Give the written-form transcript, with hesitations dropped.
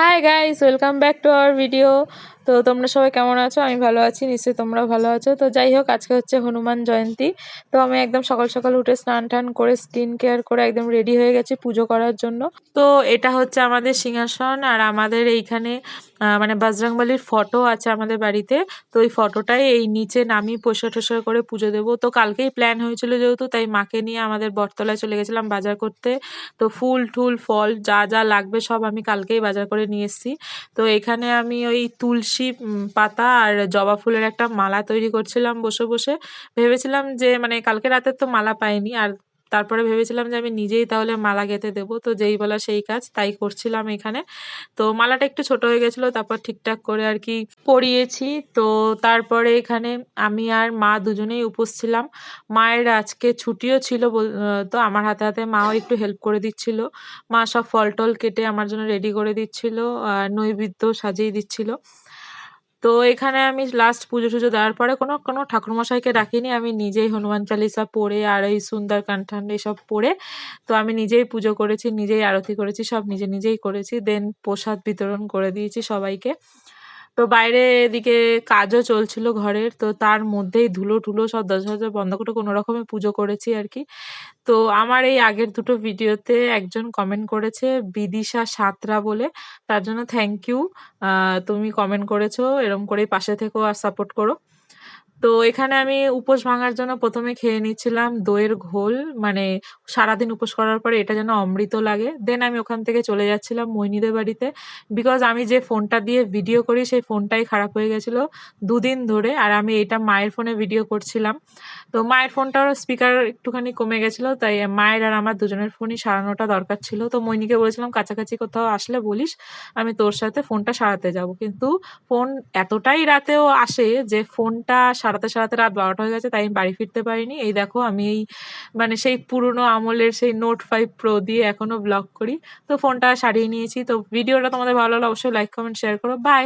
Hi guys, welcome back to our video. তো তোমরা সবাই কেমন আছো? আমি ভালো আছি, নিশ্চয়ই তোমরাও ভালো আছো। তো যাই হোক, আজকে হচ্ছে হনুমান জয়ন্তী। তো আমি একদম সকাল সকাল উঠে স্নান টান করে স্কিন কেয়ার করে একদম রেডি হয়ে গেছি পুজো করার জন্য। তো এটা হচ্ছে আমাদের সিংহাসন, আর আমাদের এইখানে মানে বজরংবলির ফটো আছে আমাদের বাড়িতে। তো ওই ফটোটাই এই নিচে নামিয়ে পরিষ্কার টরিষ্কার করে পুজো দেবো। তো কালকেই প্ল্যান হয়েছিল যেহেতু, তাই মাকে নিয়ে আমাদের বটতলায় চলে গেছিলাম বাজার করতে। তো ফুল টুল ফল যা যা লাগবে সব আমি কালকেই বাজার করে নিয়ে এসেছি। তো এখানে আমি ওই তুলসী পাতা আর জবা ফুলের একটা মালা তৈরি করছিলাম বসে বসে। ভেবেছিলাম যে মানে কালকে রাতে তো মালা পাইনি, আর তারপরে ভেবেছিলাম যে আমি নিজেই তাহলে মালা গেঁথে দেবো। তো যেই বলা সেই কাজ, তাই করছিলাম এখানে। তো মালাটা একটু ছোট হয়ে গেছিলো, তারপর ঠিকঠাক করে আর কি পরিয়েছি। তো তারপরে এখানে আমি আর মা দুজনেই উপোস ছিলাম। মায়ের আজকে ছুটিও ছিল তো আমার হাতে হাতে মাও একটু হেল্প করে দিচ্ছিল। মা সব ফল টল কেটে আমার জন্য রেডি করে দিচ্ছিল, আর নৈবেদ্য সাজিয়ে দিচ্ছিল। তো এখানে আমি লাস্ট পুজো টুজো দেওয়ার পরে কোনো কোনো ঠাকুরমশাইকে ডাকিনি, আমি নিজেই হনুমান চালিসা পড়ে আর এই সুন্দর কাণ্ঠান এসব পড়ে তো আমি নিজেই পুজো করেছি, নিজেই আরতি করেছি, সব নিজে নিজেই করেছি। দেন প্রসাদ বিতরণ করে দিয়েছি সবাইকে। তো বাইরে এদিকে কাজও চলছিল ঘরের, তো তার মধ্যেই ধুলো টুলো সব দরজা বন্ধ করে কোনো রকমে পুজো করেছি আর কি। তো আমার এই আগের দুটো ভিডিওতে একজন কমেন্ট করেছে বিদিশা সাঁতরা বলে, তার জন্য থ্যাংক ইউ। তুমি কমেন্ট করেছো, এরম করেই পাশে থেকো আর সাপোর্ট করো। তো এখানে আমি উপোস ভাঙার জন্য প্রথমে খেয়ে নিচ্ছিলাম দইয়ের ঘোল, মানে সারাদিন উপোস করার পরে এটা যেন অমৃত লাগে। দেন আমি ওখান থেকে চলে যাচ্ছিলাম মৈনিদের বাড়িতে, বিকজ আমি যে ফোনটা দিয়ে ভিডিও করি সেই ফোনটাই খারাপ হয়ে গেছিলো 2 দিন ধরে, আর আমি এটা মায়ের ফোনে ভিডিও করছিলাম। তো মায়ের ফোনটার স্পিকার একটুখানি কমে গেছিলো, তাই মায়ের আর আমার দুজনের ফোনই সারানোটা দরকার ছিল। তো মৈনিকে বলেছিলাম কাছাকাছি কোথাও আসলে বলিস, আমি তোর সাথে ফোনটা সারাতে যাব। কিন্তু ফোন এতটাই রাতেও আসে যে ফোনটা সারাতে সারাতে রাত 12টা হয়ে গেছে, তাই আমি বাড়ি ফিরতে পারিনি। এই দেখো আমি এই মানে সেই পুরনো আমলের সেই নোট 5 Pro দিয়ে এখনো ব্লগ করি। তো ফোনটা সারিয়ে নিয়েছি। তো ভিডিওটা তোমাদের ভালো লাগলে অবশ্যই লাইক কমেন্ট শেয়ার করো। বাই।